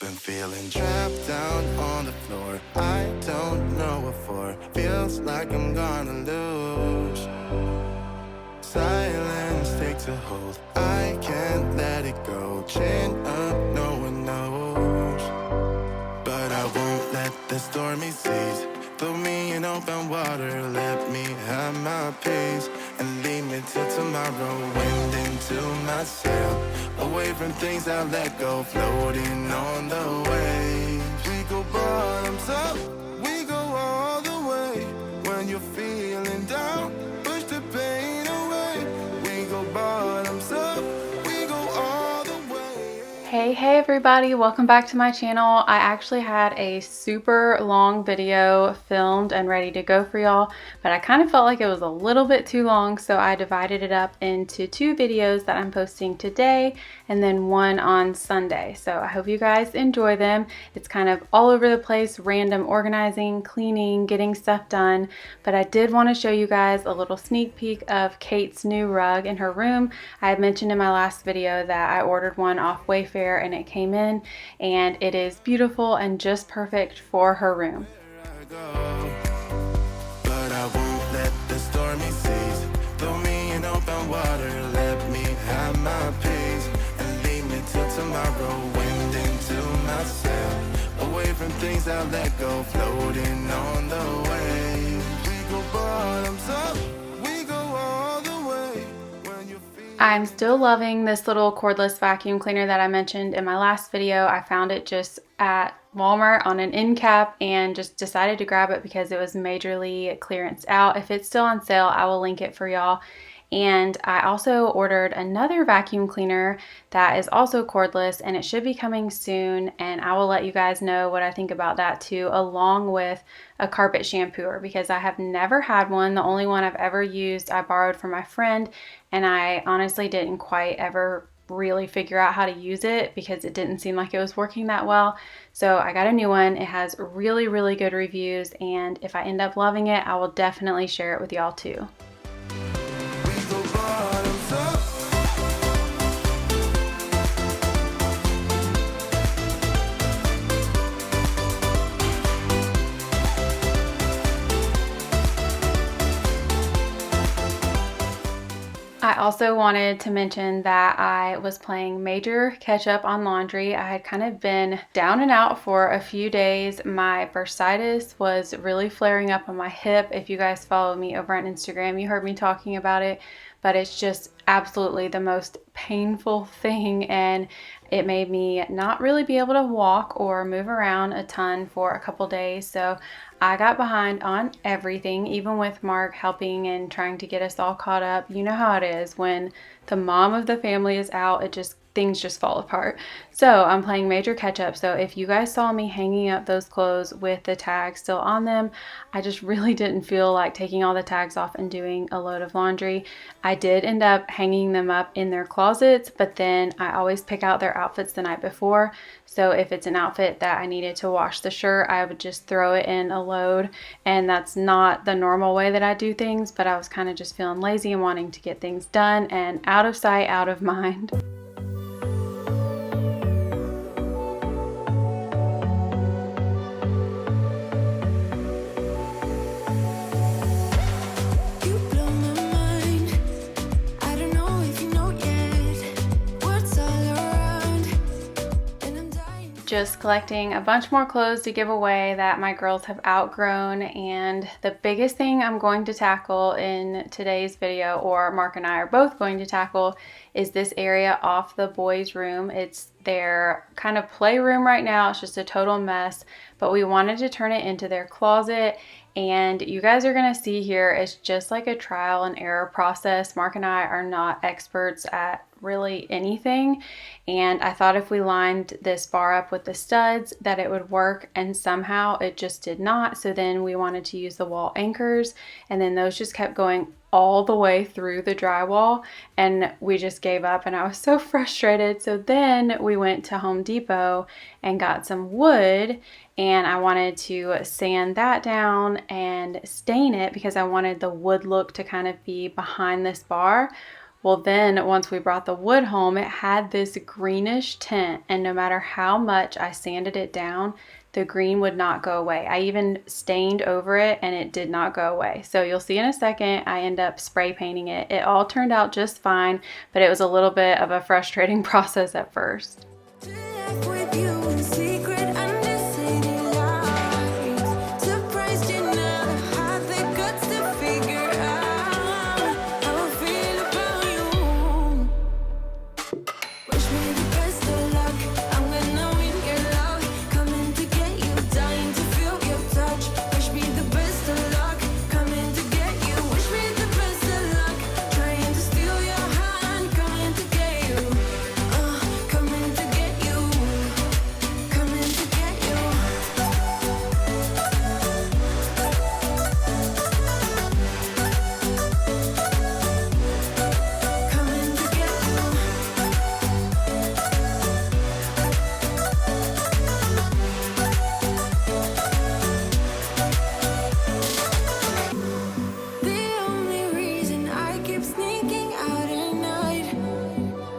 Been feeling trapped down on the floor. I don't know what for. Feels like I'm gonna lose. Silence takes a hold. I can't let it go. Chain up, no one knows. But I won't let the stormy seas throw me in open water. Let me have my peace and leave me till tomorrow. Wind into my sail, away from things I let go. Floating on the waves, we go bottoms up, we go all the way. When you're feeling down, push the pain away. We go bottoms up, we go all the way. Hey everybody, welcome back to my channel. I actually had a super long video filmed and ready to go for y'all, but I kind of felt like it was a little bit too long, so I divided it up into two videos that I'm posting today and then one on Sunday. So I hope you guys enjoy them. It's kind of all over the place, random organizing, cleaning, getting stuff done, but I did want to show you guys a little sneak peek of Kate's new rug in her room. I had mentioned in my last video that I ordered one off Wayfair and it came in, and it is beautiful and just perfect for her room. But I won't let the stormy seas throw me in open water. Let me have my peace and leave me till tomorrow. Wind into my sail, away from things I let go. Floating on the waves, we go bottoms up, we go all the way. When you feel I'm still loving this little cordless vacuum cleaner that I mentioned in my last video. I found it just at Walmart on an end cap and just decided to grab it because it was majorly clearance out. If it's still on sale, I will link it for y'all. And I also ordered another vacuum cleaner that is also cordless, and it should be coming soon, and I will let you guys know what I think about that too, along with a carpet shampooer, because I have never had one. The only one I've ever used I borrowed from my friend, and I honestly didn't quite ever really figure out how to use it because it didn't seem like it was working that well. So I got a new one. It has really good reviews, and if I end up loving it, I will definitely share it with y'all too. we go bottoms up. I also wanted to mention that I was playing major catch up on laundry. I had kind of been down and out for a few days. My bursitis was really flaring up on my hip. If you guys follow me over on Instagram, you heard me talking about it, but it's just absolutely the most painful thing, and it made me not really be able to walk or move around a ton for a couple days. So I got behind on everything, even with Mark helping and trying to get us all caught up. You know how it is when the mom of the family is out, things just fall apart. So I'm playing major catch up. So if you guys saw me hanging up those clothes with the tags still on them, I just really didn't feel like taking all the tags off and doing a load of laundry. I did end up hanging them up in their closets, but then I always pick out their outfits the night before. So if it's an outfit that I needed to wash the shirt, I would just throw it in a load, and that's not the normal way that I do things, but I was kind of just feeling lazy and wanting to get things done, and out of sight, out of mind. You blow my mind. I don't know if you know yet what's all around, and I'm dying. Just collecting a bunch more clothes to give away that my girls have outgrown, and the biggest thing I'm going to tackle in today's video, or Mark and I are both going to tackle, is this area off the boys' room. It's their kind of playroom right now. It's just a total mess, but we wanted to turn it into their closet. And you guys are going to see here, it's just like a trial and error process. Mark and I are not experts at really anything, and I thought if we lined this bar up with the studs that it would work, and somehow it just did not. So then we wanted to use the wall anchors, and then those just kept going all the way through the drywall, and we just gave up, and I was so frustrated. So then we went to Home Depot and got some wood, and I wanted to sand that down and stain it because I wanted the wood look to kind of be behind this bar. Well, then once we brought the wood home, it had this greenish tint, and no matter how much I sanded it down, the green would not go away. I even stained over it and it did not go away. So you'll see in a second, I end up spray painting it. It all turned out just fine, but it was a little bit of a frustrating process at first. With you in secret under city lights. Surprised you never had the guts to figure out how I feel about you. Wish me the best of luck. I'm gonna win your love. Coming to get you, dying to feel your touch. Wish me the best of luck. Coming to get you. Wish me the best of luck. Trying to steal your hand. Coming to get you. Coming to get you. Coming to get you. Coming to get you. The only reason I keep sneaking out at night,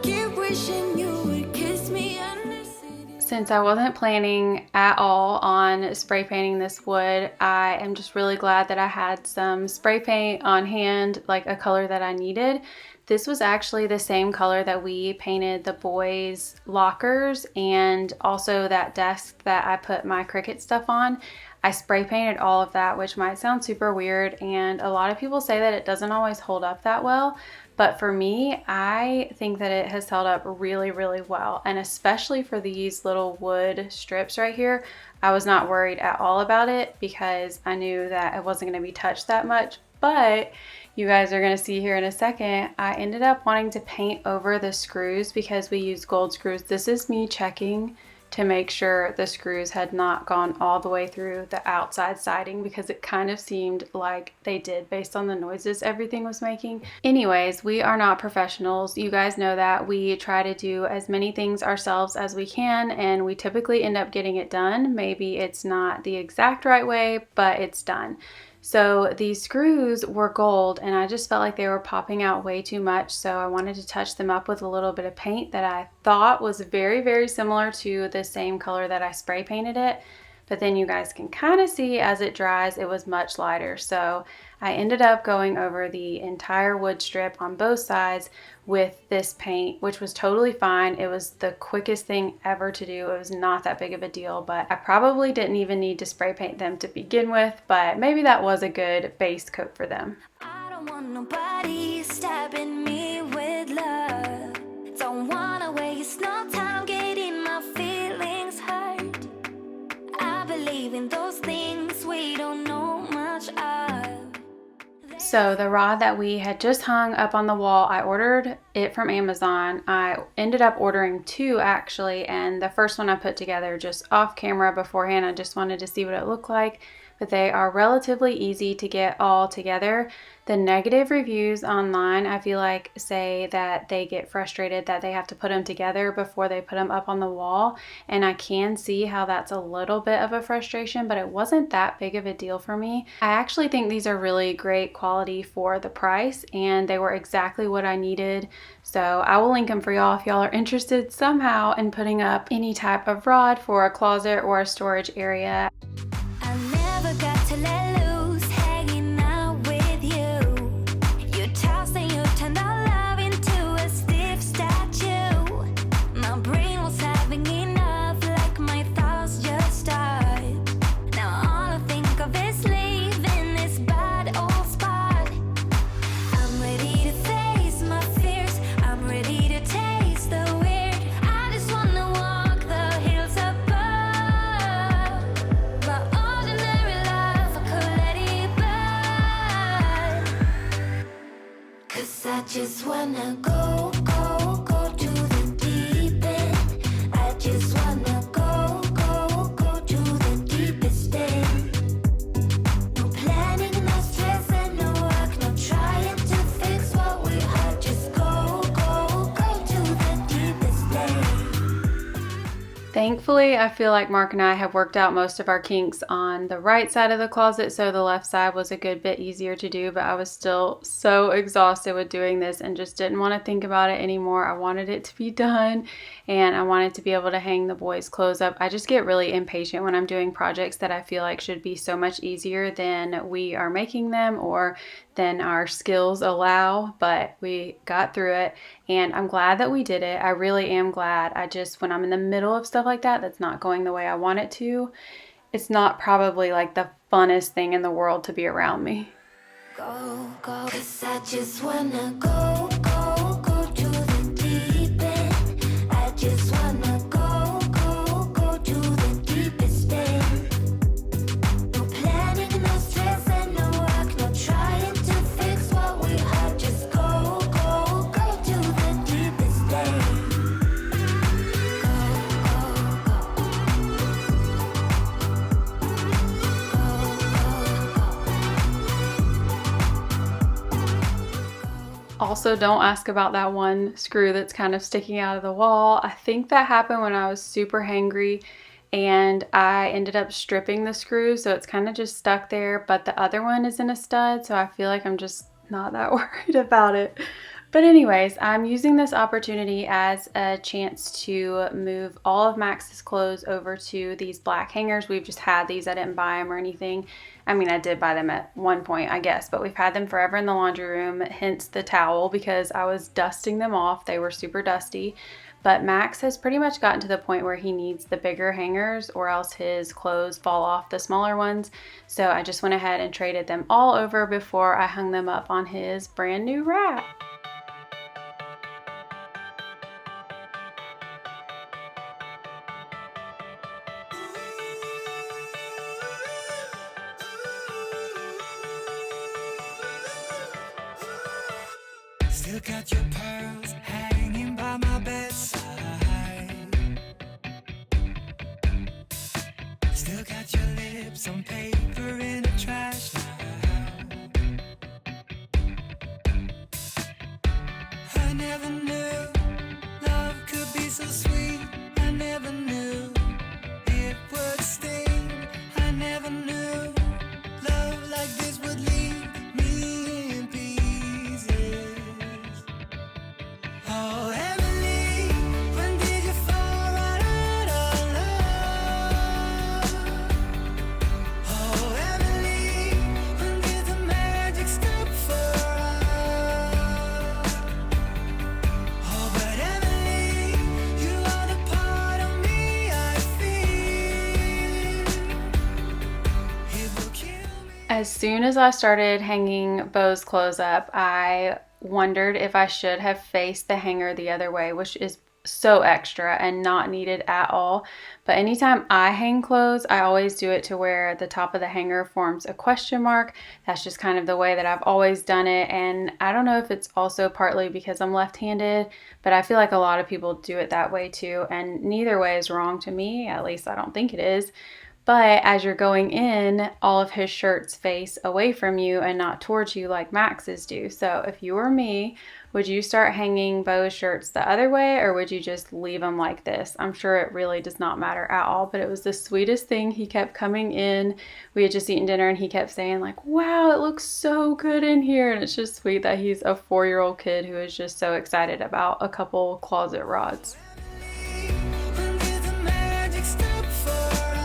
keep wishing you would kiss me under city. Since I wasn't planning at all on spray painting this wood, I am just really glad that I had some spray paint on hand, like a color that I needed. This was actually the same color that we painted the boys' lockers and also that desk that I put my Cricut stuff on. I spray painted all of that, which might sound super weird, and a lot of people say that it doesn't always hold up that well. But for me, I think that it has held up really, really well. And especially for these little wood strips right here, I was not worried at all about it because I knew that it wasn't going to be touched that much. But you guys are going to see here in a second, I ended up wanting to paint over the screws because we use gold screws. This is me checking to make sure the screws had not gone all the way through the outside siding because it kind of seemed like they did based on the noises everything was making. Anyways, we are not professionals. You guys know that. We try to do as many things ourselves as we can, and we typically end up getting it done. Maybe it's not the exact right way, but it's done. So these screws were gold and I just felt like they were popping out way too much, so I wanted to touch them up with a little bit of paint that I thought was very, very similar to the same color that I spray painted it. But then you guys can kind of see as it dries, it was much lighter. So I ended up going over the entire wood strip on both sides with this paint, which was totally fine. It was the quickest thing ever to do. It was not that big of a deal, but I probably didn't even need to spray paint them to begin with, but maybe that was a good base coat for them. I don't want nobody stabbing me with love. Don't wanna waste no time getting my feelings hurt. I believe in those things we don't know much of. So the rod that we had just hung up on the wall, I ordered it from Amazon. I ended up ordering two actually, and the first one I put together just off camera beforehand. I just wanted to see what it looked like, but they are relatively easy to get all together. The negative reviews online, I feel like, say that they get frustrated that they have to put them together before they put them up on the wall, and I can see how that's a little bit of a frustration, but it wasn't that big of a deal for me. I actually think these are really great quality for the price, and they were exactly what I needed. So I will link them for y'all if y'all are interested somehow in putting up any type of rod for a closet or a storage area. I never got to let loose, hanging out with you. You tossed and you turned our love into a stiff statue. My brain was having enough, like my thoughts just stopped. Now all I think of is leaving this bad old spot. I'm ready to face my fears, I'm ready to taste the weird. I just wanna walk the hills above. Thankfully, I feel like Mark and I have worked out most of our kinks on the right side of the closet, so the left side was a good bit easier to do, but I was still so exhausted with doing this and just didn't want to think about it anymore. I wanted it to be done and I wanted to be able to hang the boys' clothes up. I just get really impatient when I'm doing projects that I feel like should be so much easier than we are making them or than our skills allow, but we got through it and I'm glad that we did it. I really am glad. I just, when I'm in the middle of stuff like that, that's not going the way I want it to, it's not probably like the funnest thing in the world to be around me. Go, go, 'cause I just wanna go, go, go to the deep end. I just wanna go, go, go to the deepest end. No planning, no stress, and no work, no trying to fix what we had. Just go, go, go to the deepest end. Also, don't ask about that one screw that's kind of sticking out of the wall. I think that happened when I was super hangry and I ended up stripping the screw, so it's kind of just stuck there, but the other one is in a stud, so I feel like I'm just not that worried about it. But anyways, I'm using this opportunity as a chance to move all of Max's clothes over to these black hangers. We've just had these. I didn't buy them or anything. I mean, I did buy them at one point, I guess, but we've had them forever in the laundry room, hence the towel, because I was dusting them off. They were super dusty. But Max has pretty much gotten to the point where he needs the bigger hangers or else his clothes fall off the smaller ones. So I just went ahead and traded them all over before I hung them up on his brand new rack. Still got your pearls hanging by my bedside. Still got your lips on paper in a trash now. I never knew love could be so sweet. I never knew it would sting. I never knew love like this would leave me in pieces. Oh, Emily, when did you fall right out of love? Oh, Emily, when did the magic stop for us? Oh, but Emily, you are the part of me I feel. It will kill me. As soon as I started hanging Bo's clothes up, I wondered if I should have faced the hanger the other way, which is so extra and not needed at all. But anytime I hang clothes, I always do it to where the top of the hanger forms a question mark. That's just kind of the way that I've always done it. And I don't know if it's also partly because I'm left-handed, but I feel like a lot of people do it that way too. And neither way is wrong to me, at least I don't think it is. But as you're going in, all of his shirts face away from you and not towards you like Max's do. So if you were me, would you start hanging Bo's shirts the other way or would you just leave them like this? I'm sure it really does not matter at all, but it was the sweetest thing. He kept coming in. We had just eaten dinner and he kept saying like, wow, it looks so good in here. And it's just sweet that he's a 4-year-old kid who is just so excited about a couple closet rods. When did the magic stop for us?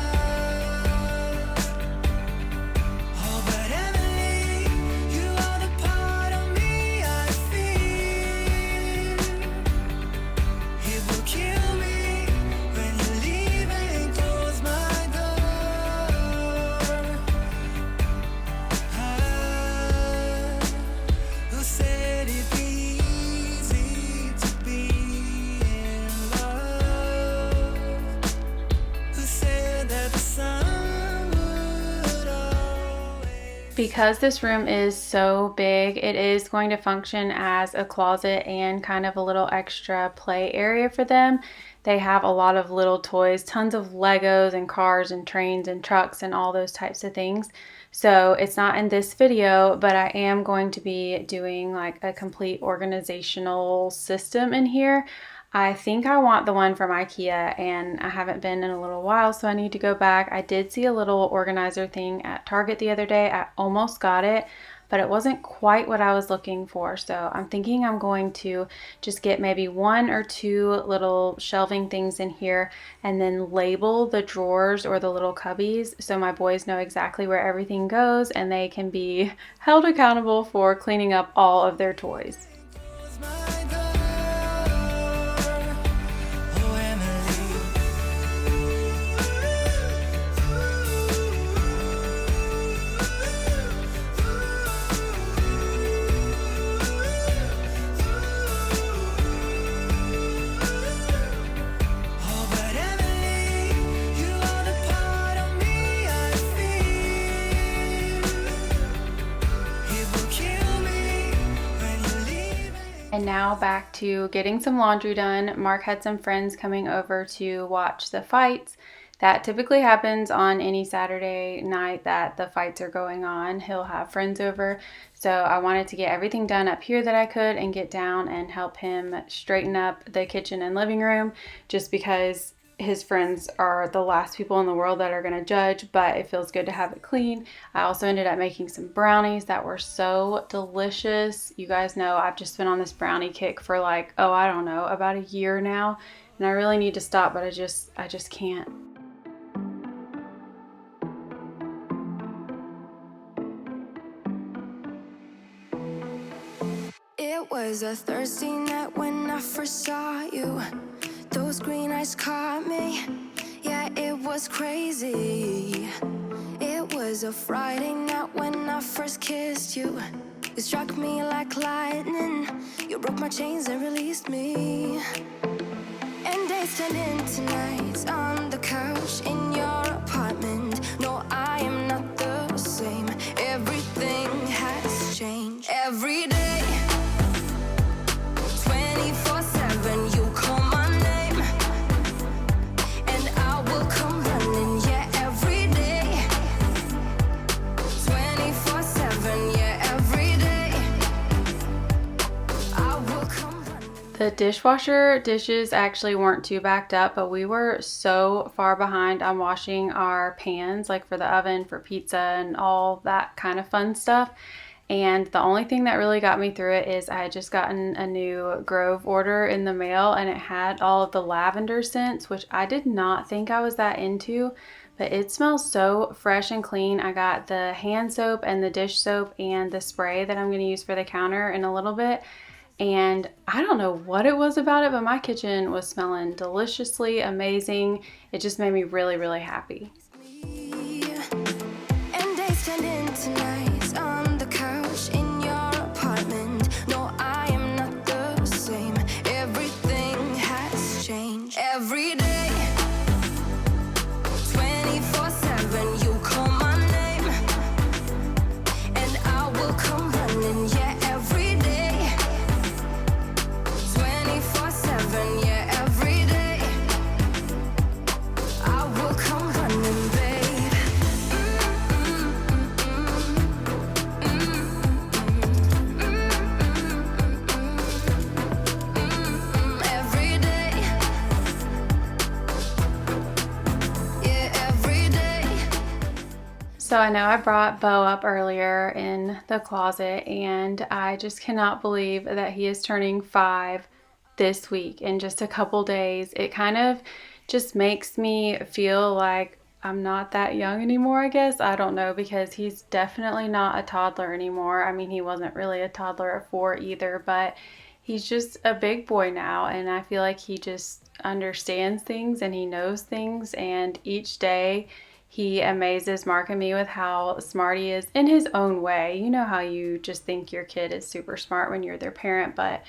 Oh, but Emily, you are the part of me I feel. It will kill me when you leave and close my door. Who said it'd be easy to be in love? Who said that the sun would always... Because this room is so big, it is going to function as a closet and kind of a little extra play area for them. They have a lot of little toys, tons of Legos and cars and trains and trucks and all those types of things. So it's not in this video, but I am going to be doing like a complete organizational system in here. I think I want the one from IKEA, and I haven't been in a little while, so I need to go back. I did see a little organizer thing at Target the other day. I almost got it, but it wasn't quite what I was looking for. So I'm thinking I'm going to just get maybe one or two little shelving things in here and then label the drawers or the little cubbies so my boys know exactly where everything goes and they can be held accountable for cleaning up all of their toys. Close my door, oh Emily. Oh, but Emily, you are the part of me I feel. It will kill me when you leave me. And now back to getting some laundry done. Mark had some friends coming over to watch the fights. That typically happens on any Saturday night that the fights are going on. He'll have friends over. So I wanted to get everything done up here that I could and get down and help him straighten up the kitchen and living room, just because his friends are the last people in the world that are going to judge, but it feels good to have it clean. I also ended up making some brownies that were so delicious. You guys know I've just been on this brownie kick for like, oh, I don't know, about a year now, and I really need to stop, but I just can't. It was a Thursday night when I first saw you. Those green eyes caught me. Yeah, it was crazy. It was a Friday night when I first kissed you. You struck me like lightning. You broke my chains and released me. And days turned into nights on the couch in your apartment. No, I am not the same. Everything has changed. Every day, 24/7, you call my name, and I will come running. Yeah, every day, 24/7. Yeah, every day, I will come running. The dishwasher dishes actually weren't too backed up, but we were so far behind on washing our pans, like for the oven, for pizza, and all that kind of fun stuff. And the only thing that really got me through it is I had just gotten a new Grove order in the mail, and it had all of the lavender scents, which I did not think I was that into, but it smells so fresh and clean. I got the hand soap and the dish soap and the spray that I'm going to use for the counter in a little bit. And I don't know what it was about it, but my kitchen was smelling deliciously amazing. It just made me really, really happy. And days turned into nights on the couch in your apartment. No, I am not the same. Everything has changed. Every day, 24/7, you call my name, and I will come running. Yeah, every day, 24/7. Yeah, every day, I will come running, babe. Every day, yeah, every day. So I know I brought Bo up earlier in the closet, and I just cannot believe that he is turning 5 this week in just a couple days. It kind of just makes me feel like I'm not that young anymore, I guess. I don't know, because he's definitely not a toddler anymore. I mean, he wasn't really a toddler at 4 either, but he's just a big boy now, and I feel like he just understands things and he knows things, and each day he amazes Mark and me with how smart he is in his own way. You know how you just think your kid is super smart when you're their parent, but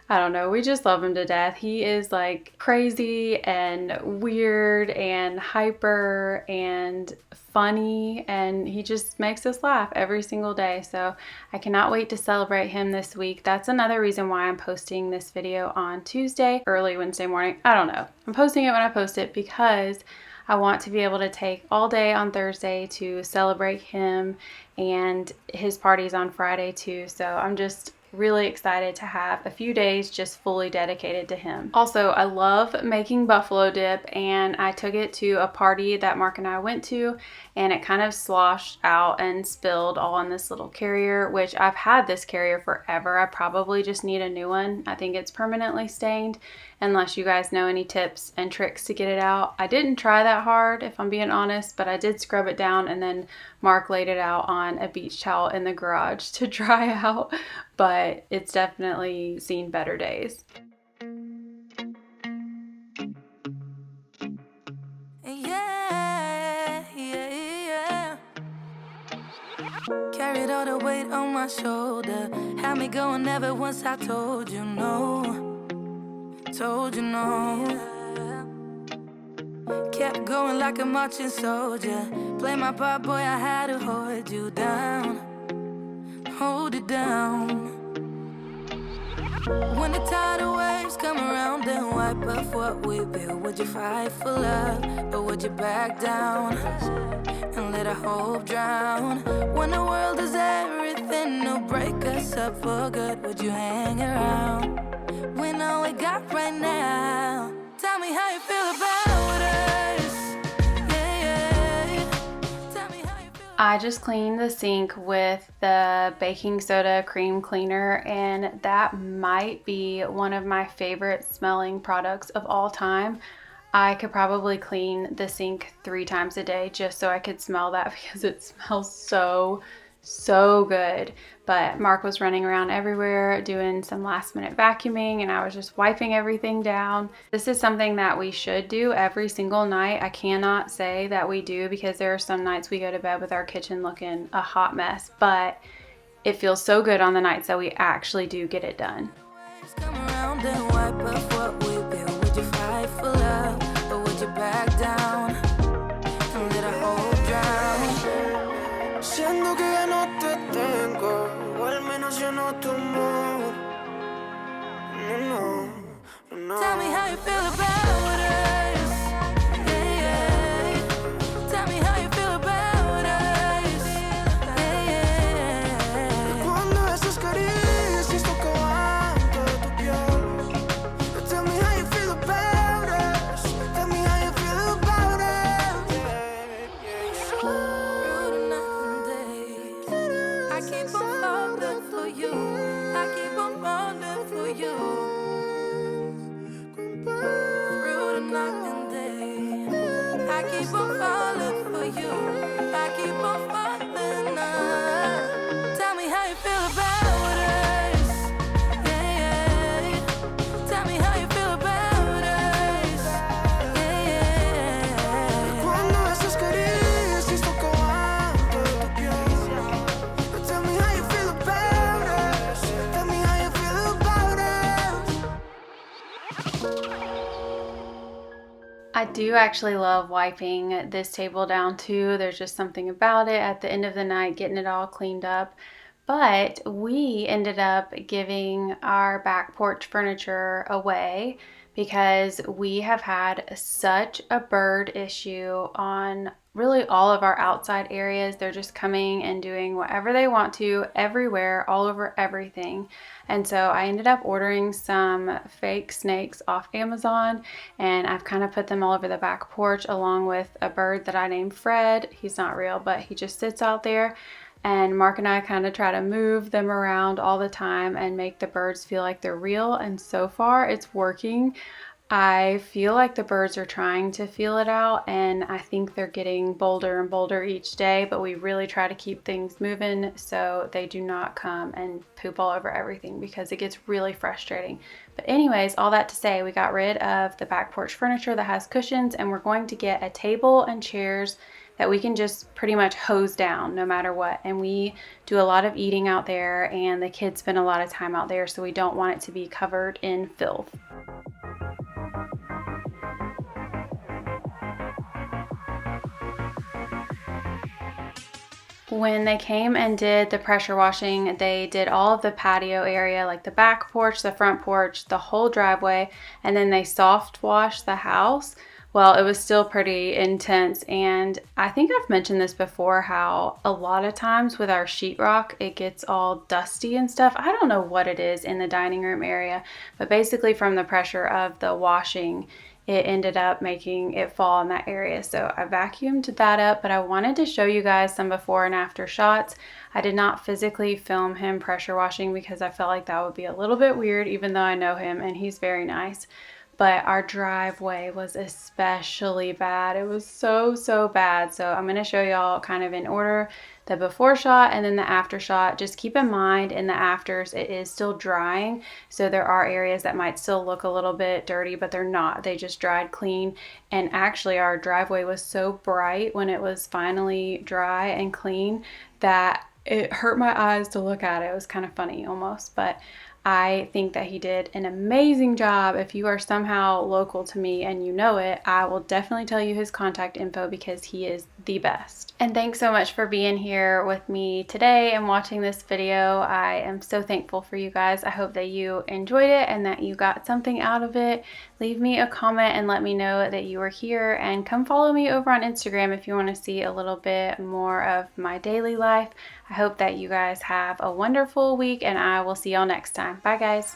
I don't know, we just love him to death. He is like crazy and weird and hyper and funny, and he just makes us laugh every single day. So I cannot wait to celebrate him this week. That's another reason why I'm posting this video on Tuesday, early Wednesday morning. I don't know. I'm posting it when I post it because I want to be able to take all day on Thursday to celebrate him, and his party's on Friday too. So I'm just really excited to have a few days just fully dedicated to him. Also, I love making buffalo dip, and I took it to a party that Mark and I went to, and it kind of sloshed out and spilled all on this little carrier, which I've had this carrier forever. I probably just need a new one. I think it's permanently stained, unless you guys know any tips and tricks to get it out. I didn't try that hard, if I'm being honest, but I did scrub it down, and then Mark laid it out on a beach towel in the garage to dry out, but it's definitely seen better days. Yeah, yeah, yeah. Carried all the weight on my shoulder. Had me going ever once I told you no. Told you no. Kept going like a marching soldier. Play my part, boy, I had to hold you down. Hold it down. When the tidal waves come around and wipe off what we built, would you fight for love, or would you back down and let our hope drown? When the world is everything to break us up for good, would you hang around? When all we got right now, tell me how you feel about us. Yeah, yeah. Tell me how you feel. I just cleaned the sink with the baking soda cream cleaner, and that might be one of my favorite smelling products of all time. I could probably clean the sink 3 times a day just so I could smell that because it smells so good. But Mark was running around everywhere doing some last minute vacuuming, and I was just wiping everything down. This is something that we should do every single night. I cannot say that we do because there are some nights we go to bed with our kitchen looking a hot mess, but it feels so good on the nights that we actually do get it done. Waves come around and wipe off what we built. Would you fight for love, or would you back down and let our hope drown? Siento que ya no te tengo, o al menos yo no tu amor. No, no, no. Tell me how you feel about us. Yeah, yeah. Tell me how you feel about us. Yeah, yeah. Cuando esas caricias tocaban toda tu piel. Tell me how you feel about us. Tell me how you feel about us. Through the night and day, I keep on falling for you. I keep on falling for you. Through the night and day, I keep on falling for you. I keep on falling. Tell me how you feel about us. Yeah, yeah. Tell me how you feel about us. Yeah, yeah. Cuando esas caricias tocaban toda tu piel. Tell me how you feel about us. Tell me how you feel about us. I do actually love wiping this table down too. There's just something about it at the end of the night, getting it all cleaned up. But we ended up giving our back porch furniture away because we have had such a bird issue on really all of our outside areas. They're just coming and doing whatever they want to everywhere, all over everything. And so I ended up ordering some fake snakes off Amazon, and I've kind of put them all over the back porch along with a bird that I named Fred. He's not real, but he just sits out there. And Mark and I kind of try to move them around all the time and make the birds feel like they're real. And so far it's working. I feel like the birds are trying to feel it out, and I think they're getting bolder and bolder each day, but we really try to keep things moving so they do not come and poop all over everything because it gets really frustrating. But anyways, all that to say, we got rid of the back porch furniture that has cushions, and we're going to get a table and chairs that we can just pretty much hose down no matter what. And we do a lot of eating out there, and the kids spend a lot of time out there, so we don't want it to be covered in filth. When they came and did the pressure washing, they did all of the patio area, like the back porch, the front porch, the whole driveway, and then they soft washed the house, well, it was still pretty intense. And I think I've mentioned this before, how a lot of times with our sheetrock, it gets all dusty and stuff. I don't know what it is in the dining room area, but basically from the pressure of the washing, it ended up making it fall in that area. So I vacuumed that up, but I wanted to show you guys some before and after shots. I did not physically film him pressure washing because I felt like that would be a little bit weird, even though I know him and he's very nice. But our driveway was especially bad. It was so bad. So I'm going to show y'all kind of in order, the before shot and then the after shot. Just keep in mind in the afters it is still drying, so there are areas that might still look a little bit dirty, but they're not. They just dried clean. And actually our driveway was so bright when it was finally dry and clean that it hurt my eyes to look at it. It was kind of funny almost, but I think that he did an amazing job. If you are somehow local to me and you know it, I will definitely tell you his contact info because he is the best. And thanks so much for being here with me today and watching this video. I am so thankful for you guys. I hope that you enjoyed it and that you got something out of it. Leave me a comment and let me know that you were here, and come follow me over on Instagram if you want to see a little bit more of my daily life. I hope that you guys have a wonderful week, and I will see y'all next time. Bye guys.